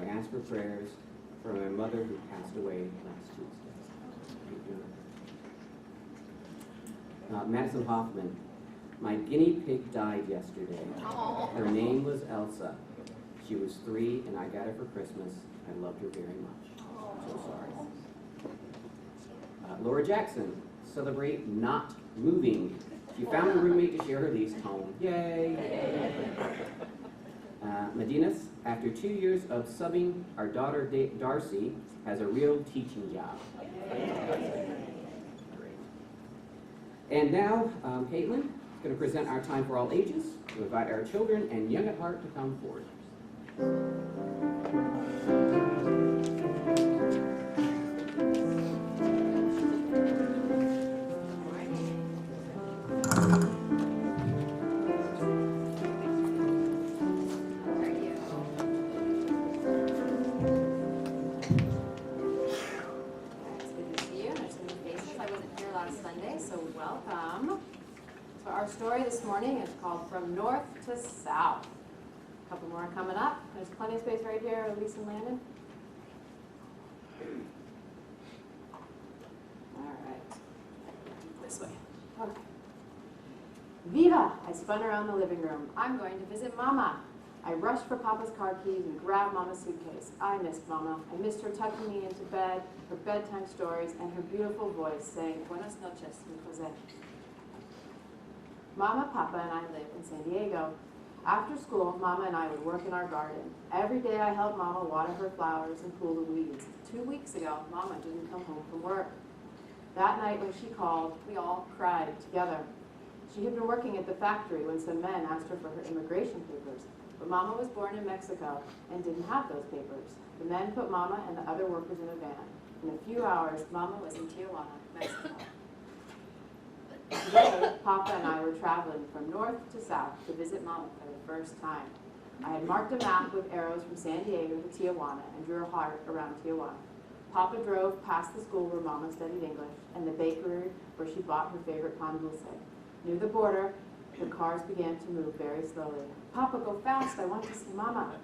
ask for prayers for my mother who passed away last Tuesday. Madison Hoffman, my guinea pig died yesterday. Her name was Elsa. She was 3 and I got her for Christmas. I loved her very much. So sorry. Laura Jackson, celebrate not moving. She found a roommate to share her lease home. Yay! Medinas, after 2 years of subbing, our daughter Darcy has a real teaching job. And now, Caitlin is going to present our Time for All Ages. We invite our children and young at heart to come forward. Story this morning is called From North to South. A couple more coming up. There's plenty of space right here, Elise and Landon. All right. This way. Okay. Viva! I spun around the living room. I'm going to visit Mama. I rushed for Papa's car keys and grabbed Mama's suitcase. I missed Mama. I missed her tucking me into bed, her bedtime stories, and her beautiful voice saying, Buenas noches, mi Jose. Mama, Papa, and I live in San Diego. After school, Mama and I would work in our garden. Every day I helped Mama water her flowers and pull the weeds. 2 weeks ago, Mama didn't come home from work. That night when she called, we all cried together. She had been working at the factory when some men asked her for her immigration papers, but Mama was born in Mexico and didn't have those papers. The men put Mama and the other workers in a van. In a few hours, Mama was in Tijuana, Mexico. Today, Papa and I were traveling from north to south to visit Mama for the first time. I had marked a map with arrows from San Diego to Tijuana and drew a heart around Tijuana. Papa drove past the school where Mama studied English and the bakery where she bought her favorite pan dulce. Near the border, the cars began to move very slowly. Papa, go fast, I want to see Mama.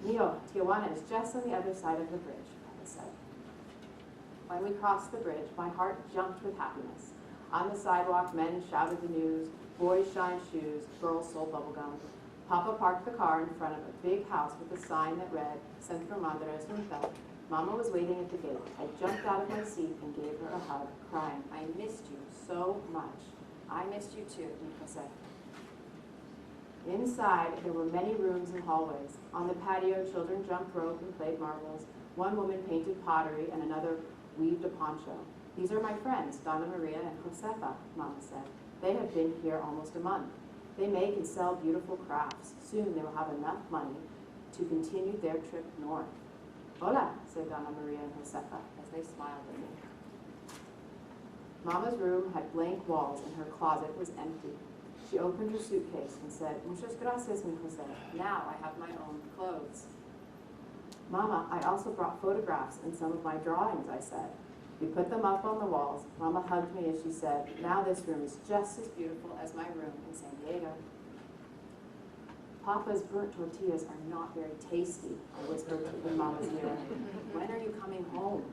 Mio, Tijuana is just on the other side of the bridge, Papa said. When we crossed the bridge, my heart jumped with happiness. On the sidewalk, men shouted the news, boys shined shoes, girls sold bubblegum. Papa parked the car in front of a big house with a sign that read, Centro Gary. Mama was waiting at the gate. I jumped out of my seat and gave her a hug, crying, I missed you so much. I missed you too, mi Jose. Inside, there were many rooms and hallways. On the patio, children jumped rope and played marbles. One woman painted pottery and another weaved a poncho. These are my friends, Donna Maria and Josefa, Mama said. They have been here almost a month. They make and sell beautiful crafts. Soon they will have enough money to continue their trip north. Hola, said Donna Maria and Josefa as they smiled at me. Mama's room had blank walls and her closet was empty. She opened her suitcase and said, Muchas gracias, mi Jose. Now I have my own clothes. Mama, I also brought photographs and some of my drawings, I said. We put them up on the walls. Mama hugged me as she said, now this room is just as beautiful as my room in San Diego. Papa's burnt tortillas are not very tasty, I whispered in Mama's ear. When are you coming home?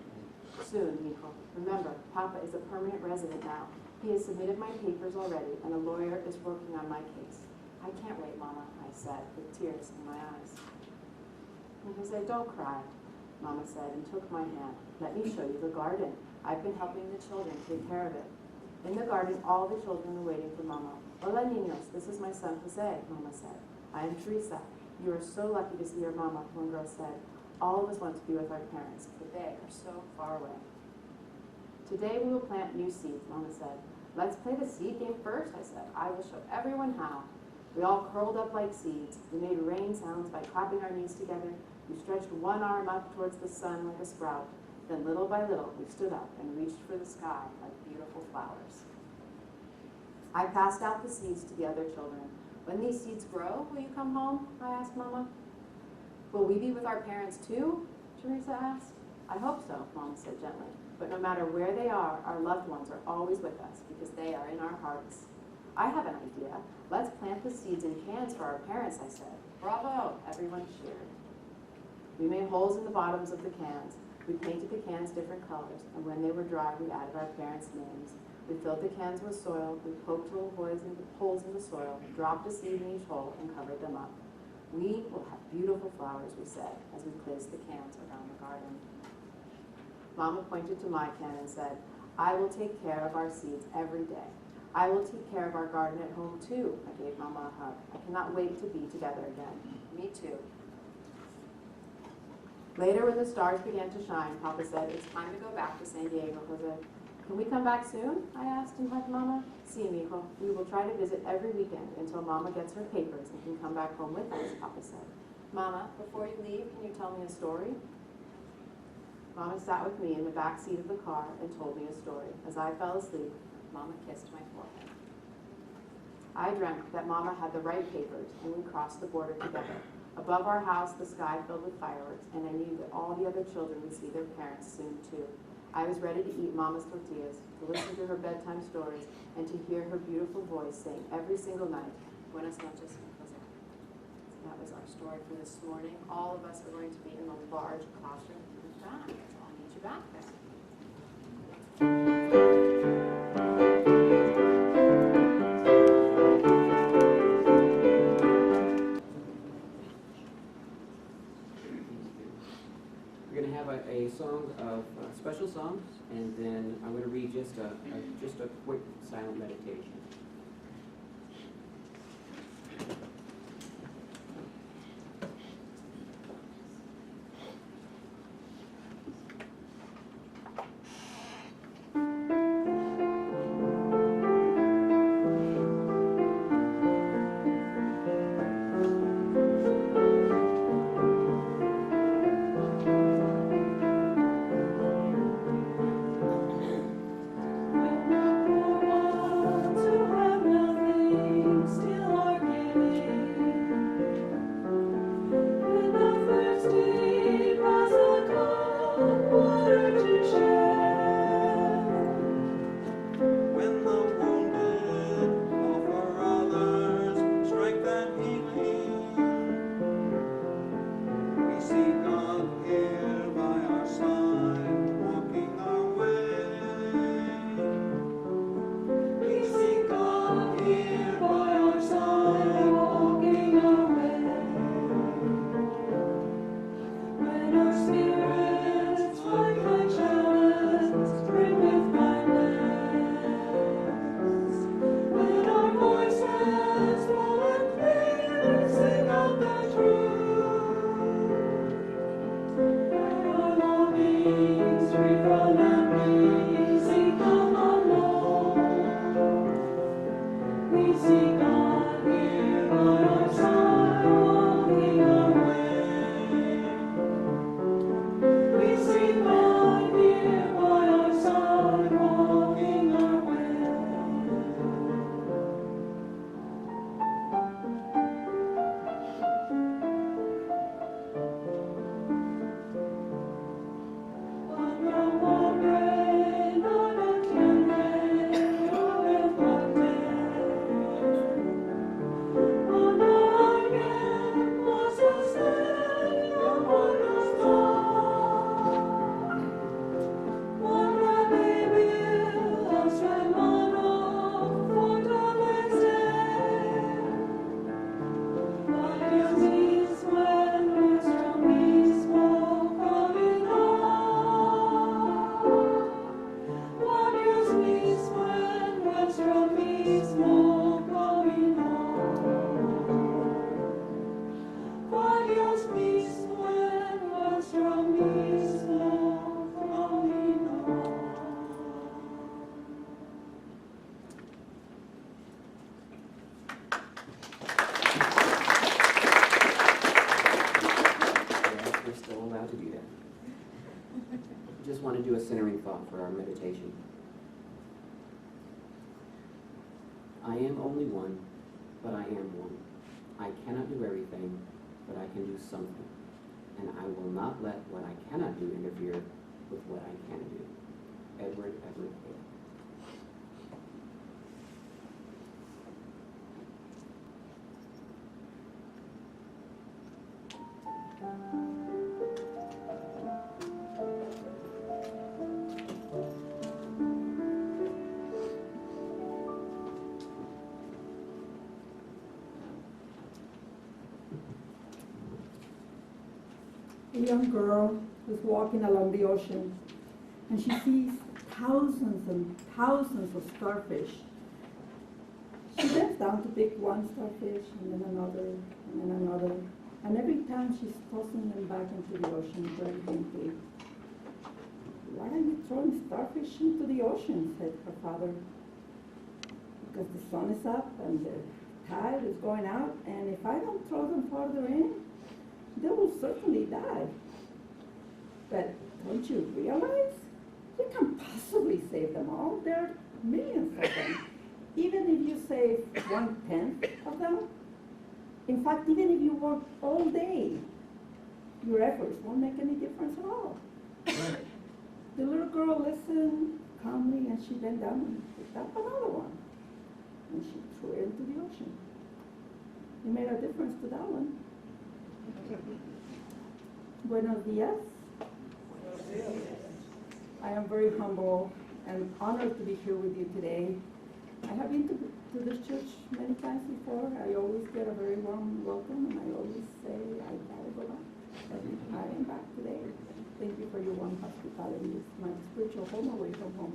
Soon, mijo. Remember, Papa is a permanent resident now. He has submitted my papers already, and a lawyer is working on my case. I can't wait, Mama, I said, with tears in my eyes. And he said, don't cry, Mama said, and took my hand. Let me show you the garden. I've been helping the children take care of it. In the garden, all the children were waiting for Mama. Hola, niños. This is my son, Jose, Mama said. I am Teresa. You are so lucky to see your Mama, one girl said. All of us want to be with our parents, but they are so far away. Today we will plant new seeds, Mama said. Let's play the seed game first, I said. I will show everyone how. We all curled up like seeds. We made rain sounds by clapping our knees together. We stretched one arm up towards the sun like a sprout. Then little by little, we stood up and reached for the sky like beautiful flowers. I passed out the seeds to the other children. When these seeds grow, will you come home? I asked Mama. Will we be with our parents too? Teresa asked. I hope so, Mama said gently. But no matter where they are, our loved ones are always with us because they are in our hearts. I have an idea. Let's plant the seeds in cans for our parents, I said. Bravo, everyone cheered. We made holes in the bottoms of the cans. We painted the cans different colors, and when they were dry, we added our parents' names. We filled the cans with soil, we poked little holes in the soil, dropped a seed in each hole, and covered them up. We will have beautiful flowers, we said, as we placed the cans around the garden. Mama pointed to my can and said, I will take care of our seeds every day. I will take care of our garden at home too. I gave Mama a hug. I cannot wait to be together again. Me too. Later, when the stars began to shine, Papa said, it's time to go back to San Diego, Jose. Can we come back soon? I asked and hugged Mama. Sí, mijo. We will try to visit every weekend until Mama gets her papers and can come back home with us, Papa said. Mama, before you leave, can you tell me a story? Mama sat with me in the back seat of the car and told me a story. As I fell asleep, Mama kissed my forehead. I dreamt that Mama had the right papers and we crossed the border together. Above our house, the sky filled with fireworks, and I knew that all the other children would see their parents soon too. I was ready to eat Mama's tortillas, to listen to her bedtime stories, and to hear her beautiful voice saying every single night, Buenas noches, Jose. That was our story for this morning. All of us are going to be in the large classroom in the back. So I'll meet you back there. We're going to have a song of special songs, and then I'm going to read just a quick silent meditation. Want to do a centering thought for our meditation. I am only one, but I am one. I cannot do everything, but I can do something. And I will not let what I cannot do interfere with what I can do. Edward Hale. a young girl who's walking along the ocean, and she sees thousands and thousands of starfish. She bends down to pick one starfish, and then another, and then another, and every time she's tossing them back into the ocean very gently. "Why are you throwing starfish into the ocean?" said her father. "Because the sun is up and the tide is going out, and if I don't throw them farther in, they will certainly die. But don't you realize? You can't possibly save them all. There are millions of them. Even if you save 1/10 of them, in fact, even if you work all day, your efforts won't make any difference at all." The little girl listened calmly, and she bent down and picked up another one, and she threw it into the ocean. It made a difference to that one. Buenos dias. I am very humble and honored to be here with you today. I have been to this church many times before. I always get a very warm welcome, and I always say, I gotta go back. And I am back today. Thank you for your warm hospitality. It's my spiritual home away from home.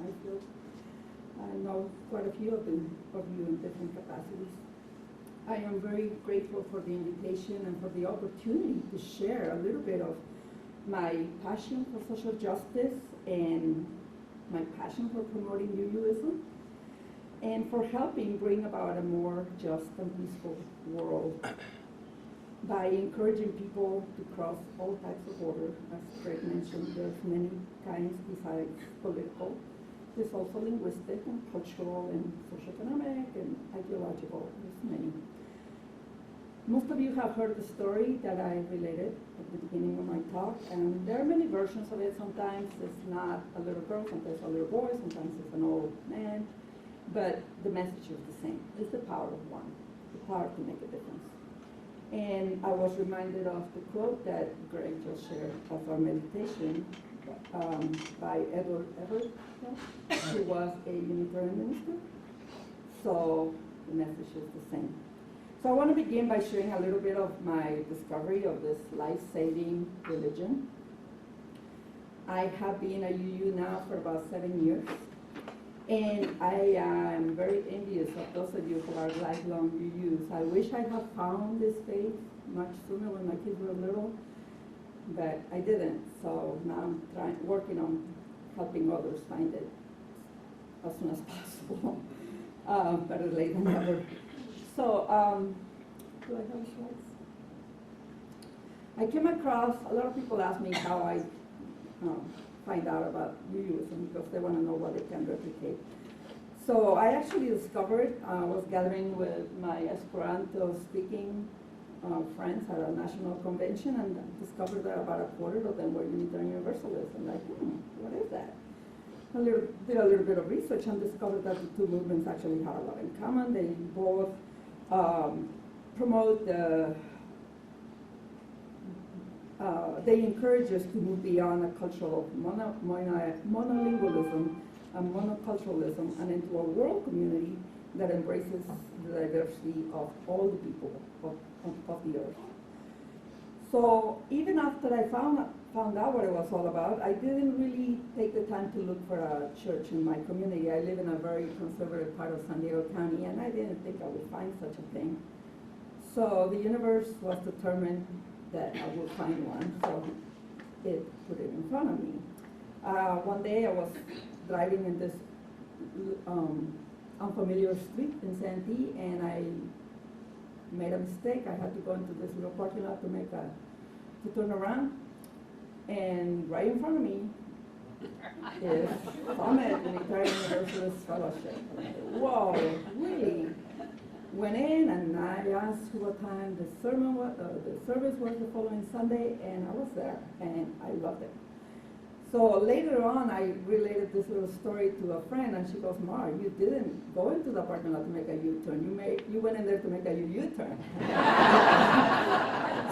I know quite a few of you in different capacities. I am very grateful for the invitation and for the opportunity to share a little bit of my passion for social justice and my passion for promoting UUism and for helping bring about a more just and peaceful world by encouraging people to cross all types of borders. As Greg mentioned, there's many kinds besides political. There's also linguistic and cultural and socioeconomic and ideological. There's many. Most of you have heard the story that I related at the beginning of my talk, and there are many versions of it. Sometimes it's not a little girl, sometimes a little boy, sometimes it's an old man, but the message is the same. It's the power of one, the power to make a difference. And I was reminded of the quote that Greg just shared of our meditation by Edward Everett, who was a Unitarian minister. So the message is the same. So I want to begin by sharing a little bit of my discovery of this life-saving religion. I have been a UU now for about 7 years, and I am very envious of those of you who are lifelong UUs. I wish I had found this faith much sooner when my kids were little, but I didn't. So now I'm working on helping others find it as soon as possible. Better late than never. So, do I have slides? I came across, a lot of people ask me how I find out about UUism because they want to know what they can replicate. So I actually discovered, I was gathering with my Esperanto speaking friends at a national convention and discovered that about a quarter of them were Unitarian Universalists. I'm like, what is that? Did a little bit of research and discovered that the two movements actually have a lot in common. They both promote they encourage us to move beyond a cultural monolingualism and monoculturalism and into a world community that embraces the diversity of all the people of the earth. So even after I found out what it was all about, I didn't really take the time to look for a church in my community. I live in a very conservative part of San Diego County, and I didn't think I would find such a thing. So the universe was determined that I would find one, so it put it in front of me. One day I was driving in this unfamiliar street in Santee, and I made a mistake. I had to go into this little parking lot to turn around, and right in front of me is Summit Unitarian Universalist Fellowship. Whoa, really? Went in and I asked what time the service was the following Sunday, and I was there, and I loved it. So later on, I related this little story to a friend, and she goes, "Mar, you didn't go into the parking lot to make a U-turn. You went in there to make a U-turn."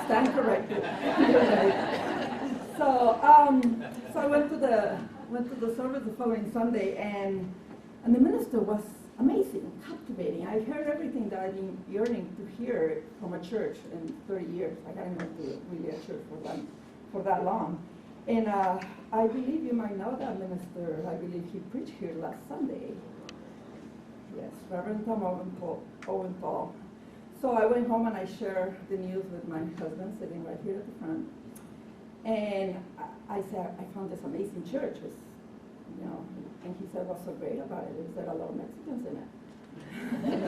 Stand corrected. So I went to the service the following Sunday, and the minister was amazing, captivating. I heard everything that I've been yearning to hear from a church in 30 years. I hadn't been to really a church for for that long. And I believe you might know that minister. I believe he preached here last Sunday. Yes, Reverend Tom Owenthal. So I went home and I shared the news with my husband sitting right here at the front. And I said, I found this amazing church. It's, you know, and he said, what's so great about it is there are a lot of Mexicans in it.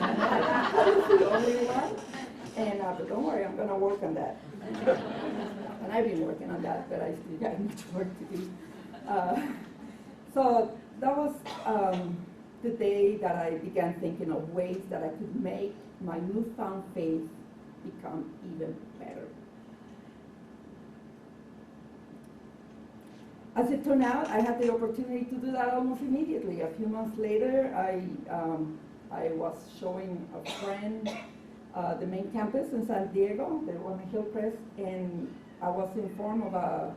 I was the only one. And but don't worry, I'm going to work on that. And I've been working on that, but I still got much work to do. So that was the day that I began thinking of ways that I could make my newfound faith become even better. As it turned out, I had the opportunity to do that almost immediately. A few months later, I was showing a friend the main campus in San Diego, the one in Hillcrest, and I was informed of a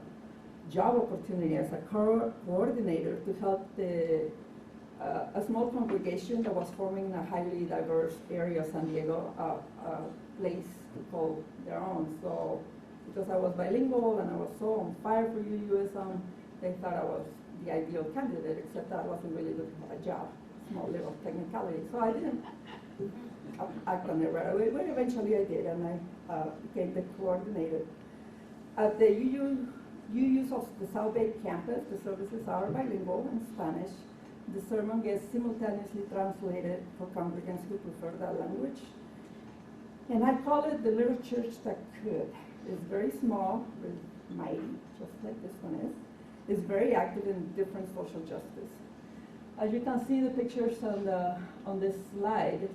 job opportunity as a coordinator to help a small congregation that was forming a highly diverse area of San Diego, a place to call their own. So, because I was bilingual and I was so on fire for UUSM, they thought I was the ideal candidate, except that I wasn't really looking for a job, small little technicality. So I didn't act on it right away, but eventually I did, and I became the coordinator. At the UU's of the South Bay campus, the services are bilingual in Spanish. The sermon gets simultaneously translated for congregants who prefer that language. And I call it the little church that could. It's very small, very mighty, just like this one is. It's very active in different social justice. As you can see the pictures on this slide,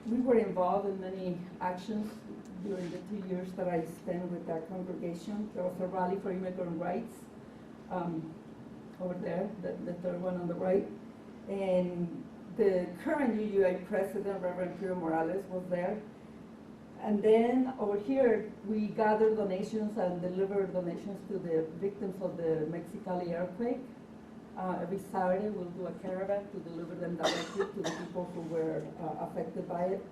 we were involved in many actions during the 2 years that I spent with that congregation. There was a rally for immigrant rights over there, the third one on the right. And the current UUA president, Reverend Piro Morales, was there. And then over here, we gathered donations and delivered donations to the victims of the Mexicali earthquake. Every Saturday, we'll do a caravan to deliver them directly to the people who were affected by it.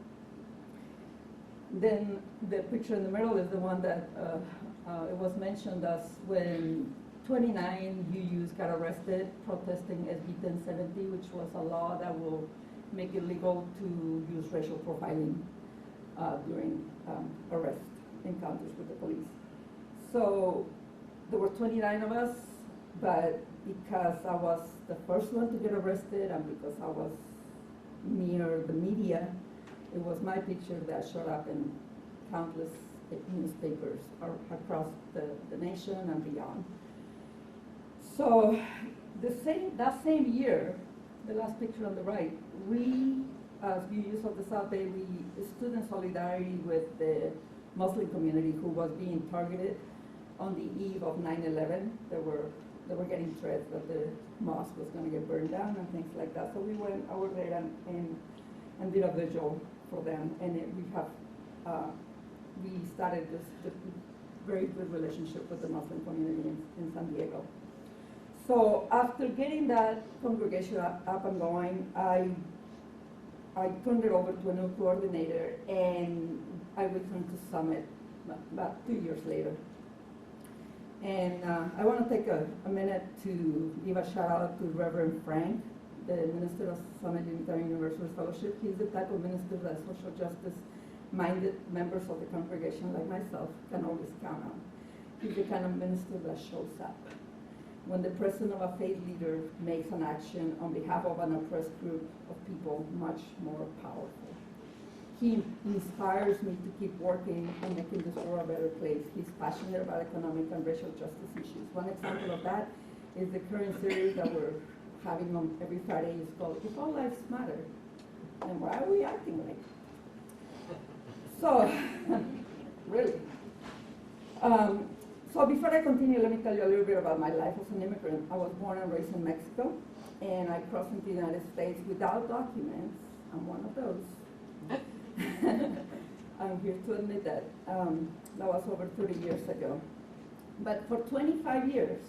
Then the picture in the middle is the one that it was mentioned as when 29 UUs got arrested protesting SB 1070, which was a law that will make it legal to use racial profiling during arrest encounters with the police. So there were 29 of us, but because I was the first one to get arrested and because I was near the media, it was my picture that showed up in countless newspapers across the nation and beyond. So that same year, the last picture on the right, we, as UUs of the South Bay, we stood in solidarity with the Muslim community who was being targeted on the eve of 9/11. They were getting threats that the mosque was going to get burned down and things like that. So we went over there and did a vigil for them, and we started this very good relationship with the Muslim community in San Diego. So after getting that congregation up and going, I turned it over to a new coordinator, and I returned to Summit about 2 years later. And I want to take a minute to give a shout out to Reverend Frank, the minister of Summit Unitarian Universalist Fellowship. He's the type of minister that social justice-minded members of the congregation like myself can always count on. He's the kind of minister that shows up when the president of a faith leader makes an action on behalf of an oppressed group of people much more powerful. He inspires me to keep working on making this world a better place. He's passionate about economic and racial justice issues. One example of that is the current series that we're having on every Friday. It's called If All Lives Matter. And why are we acting like it? So, really. So before I continue, let me tell you a little bit about my life as an immigrant. I was born and raised in Mexico, and I crossed into the United States without documents. I'm one of those. I'm here to admit that. That was over 30 years ago. But for 25 years,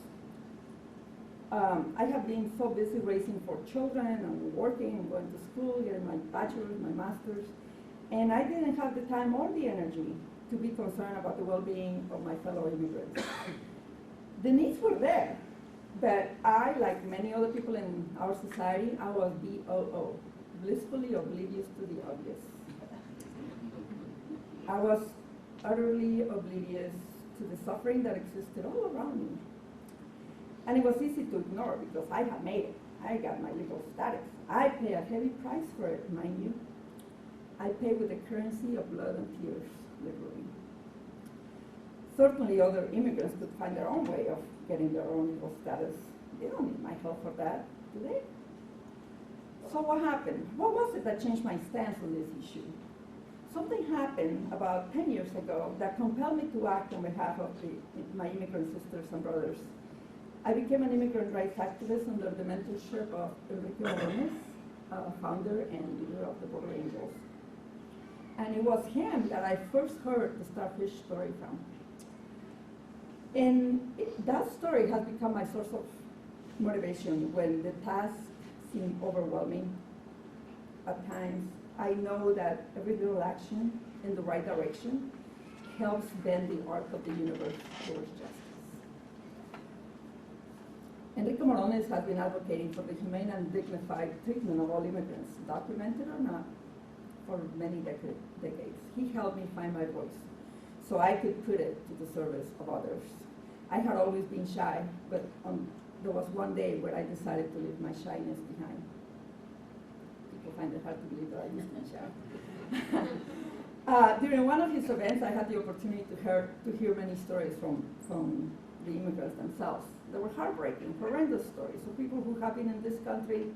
I have been so busy raising 4 children and working and going to school, getting my bachelor's, my master's, And I didn't have the time or the energy to be concerned about the well-being of my fellow immigrants. The needs were there, but I, like many other people in our society, I was BOO, blissfully oblivious to the obvious. I was utterly oblivious to the suffering that existed all around me. And it was easy to ignore because I had made it. I got my legal status. I pay a heavy price for it, mind you. I pay with the currency of blood and tears, literally. Certainly other immigrants could find their own way of getting their own legal status. They don't need my help for that, do they? So what happened? What was it that changed my stance on this issue? Something happened about 10 years ago that compelled me to act on behalf of my immigrant sisters and brothers. I became an immigrant rights activist under the mentorship of Enrique Cardenas, founder and leader of the Border Angels. And it was him that I first heard the Starfish story from. And that story has become my source of motivation when the task seemed overwhelming. At times, I know that every little action in the right direction helps bend the arc of the universe towards justice. Enrique Morones has been advocating for the humane and dignified treatment of all immigrants, documented or not, for many decades. He helped me find my voice so I could put it to the service of others. I had always been shy, but there was one day where I decided to leave my shyness behind. People find it hard to believe that I used to be shy. During one of his events, I had the opportunity to hear many stories from the immigrants themselves. They were heartbreaking, horrendous stories of people who have been in this country